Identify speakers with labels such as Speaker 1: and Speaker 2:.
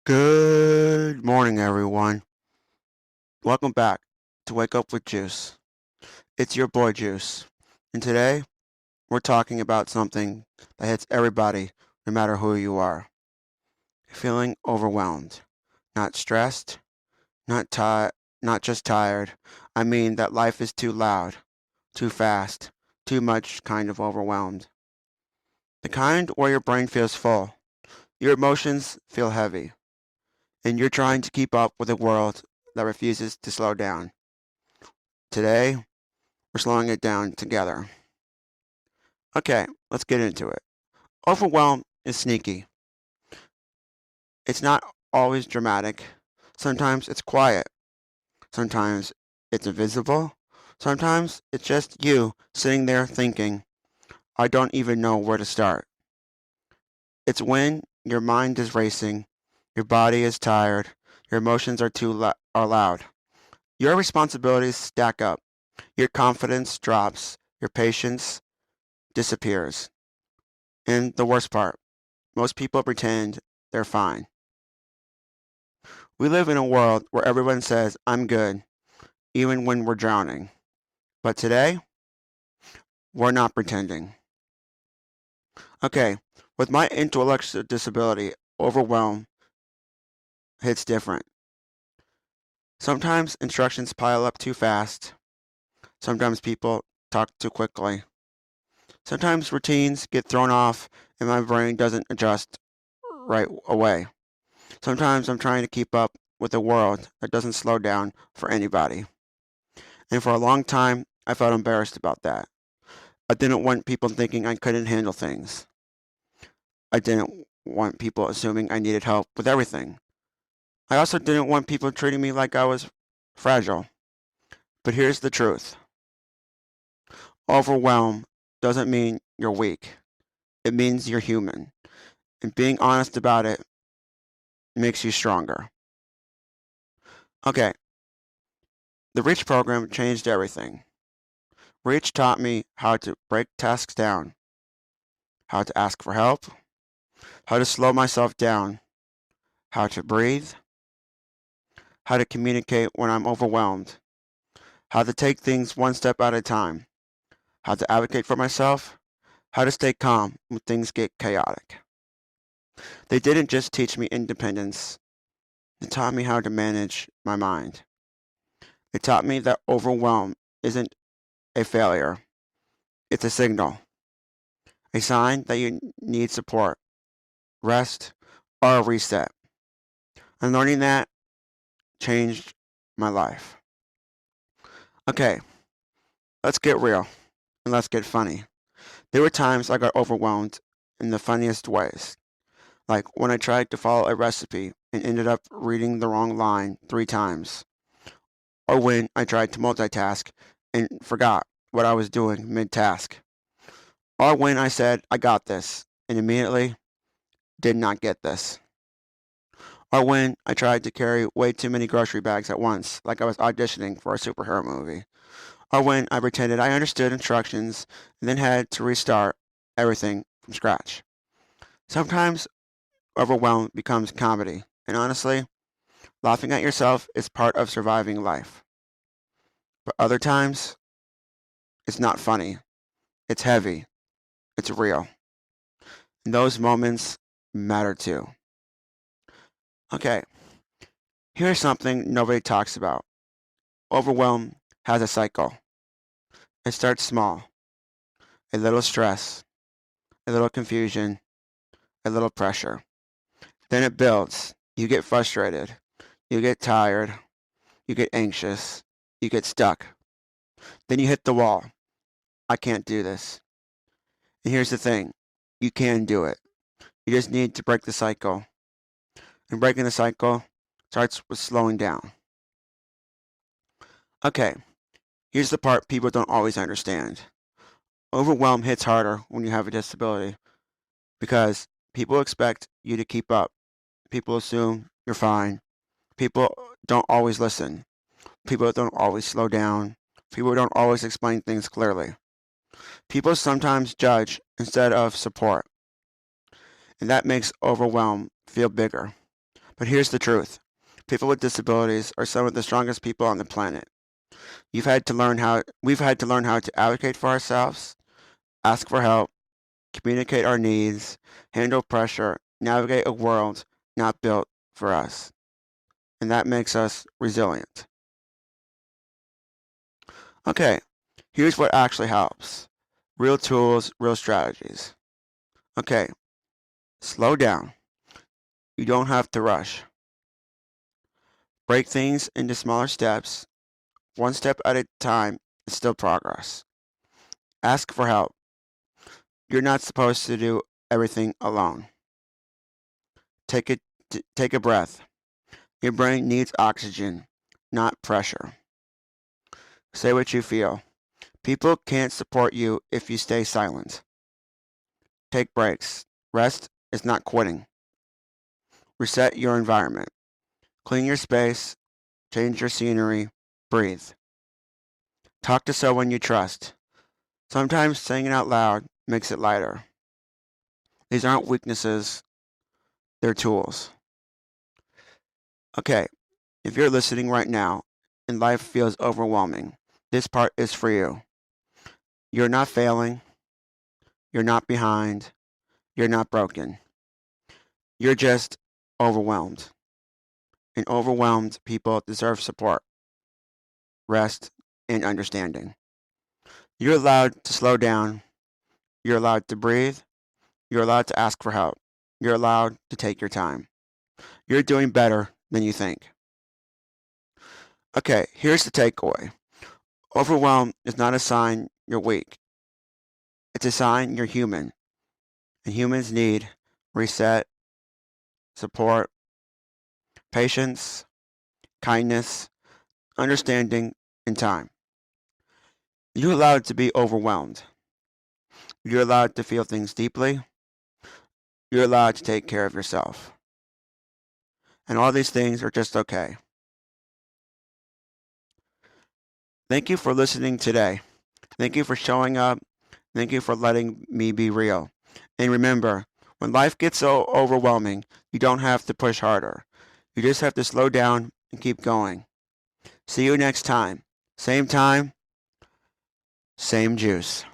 Speaker 1: Good morning, everyone. Welcome back to Wake Up with Juice. It's your boy Juice, and today we're talking about something that hits everybody, no matter who you are. Feeling overwhelmed, not stressed, not tired, not just tired. I mean that life is too loud, too fast, too much kind of overwhelmed. The kind where your brain feels full, your emotions feel heavy, and you're trying to keep up with a world that refuses to slow down. Today, we're slowing it down together. Okay, let's get into it. Overwhelm is sneaky. It's not always dramatic. Sometimes it's quiet. Sometimes it's invisible. Sometimes it's just you sitting there thinking, I don't even know where to start. It's when your mind is racing, your body is tired, your emotions are loud. Your responsibilities stack up. Your confidence drops. Your patience disappears. And the worst part, most people pretend they're fine. We live in a world where everyone says, I'm good, even when we're drowning. But today, we're not pretending. Okay, with my intellectual disability, overwhelm hits different. Sometimes instructions pile up too fast. Sometimes people talk too quickly. Sometimes routines get thrown off and my brain doesn't adjust right away. Sometimes I'm trying to keep up with a world that doesn't slow down for anybody. And for a long time, I felt embarrassed about that. I didn't want people thinking I couldn't handle things. I didn't want people assuming I needed help with everything. I also didn't want people treating me like I was fragile. But here's the truth: overwhelm doesn't mean you're weak, it means you're human. And being honest about it makes you stronger. Okay, the Reach program changed everything. Reach taught me how to break tasks down, how to ask for help, how to slow myself down, how to breathe, how to communicate when I'm overwhelmed, how to take things one step at a time, how to advocate for myself, how to stay calm when things get chaotic. They didn't just teach me independence, they taught me how to manage my mind. They taught me that overwhelm isn't a failure, it's a signal, a sign that you need support, rest, or a reset. And learning that changed my life. Okay, let's get real and let's get funny. There were times I got overwhelmed in the funniest ways, like when I tried to follow a recipe and ended up reading the wrong line 3 times, or when I tried to multitask and forgot what I was doing mid task, or when I said, I got this, and immediately did not get this, or when I tried to carry way too many grocery bags at once, like I was auditioning for a superhero movie, or when I pretended I understood instructions and then had to restart everything from scratch. Sometimes overwhelm becomes comedy, and honestly, laughing at yourself is part of surviving life. But other times, it's not funny, it's heavy, it's real. And those moments matter too. Okay, here's something nobody talks about: overwhelm has a cycle. It starts small, a little stress, a little confusion, a little pressure. Then it builds. You get frustrated, you get tired, you get anxious, you get stuck. Then you hit the wall. I can't do this. And here's the thing: you can do it. You just need to break the cycle. And breaking the cycle starts with slowing down. Okay, here's the part people don't always understand. Overwhelm hits harder when you have a disability because people expect you to keep up. People assume you're fine. People don't always listen. People don't always slow down. People don't always explain things clearly. People sometimes judge instead of support, and that makes overwhelm feel bigger. But here's the truth. People with disabilities are some of the strongest people on the planet. We've had to learn how to advocate for ourselves, ask for help, communicate our needs, handle pressure, navigate a world not built for us. And that makes us resilient. Okay, here's what actually helps. Real tools, real strategies. Okay, slow down. You don't have to rush. Break things into smaller steps. One step at a time is still progress. Ask for help. You're not supposed to do everything alone. Take a breath. Your brain needs oxygen, not pressure. Say what you feel. People can't support you if you stay silent. Take breaks. Rest is not quitting. Reset your environment. Clean your space. Change your scenery. Breathe. Talk to someone you trust. Sometimes saying it out loud makes it lighter. These aren't weaknesses, they're tools. Okay, if you're listening right now and life feels overwhelming, this part is for you. You're not failing. You're not behind. You're not broken. You're just overwhelmed. And overwhelmed people deserve support, rest, and understanding. You're allowed to slow down. You're allowed to breathe. You're allowed to ask for help. You're allowed to take your time. You're doing better than you think. Okay, here's the takeaway. Overwhelm is not a sign you're weak. It's a sign you're human. And humans need reset, support, patience, kindness, understanding, and time. You're allowed to be overwhelmed. You're allowed to feel things deeply. You're allowed to take care of yourself. And all these things are just okay. Thank you for listening today. Thank you for showing up. Thank you for letting me be real. And remember, when life gets so overwhelming, you don't have to push harder. You just have to slow down and keep going. See you next time. Same juice.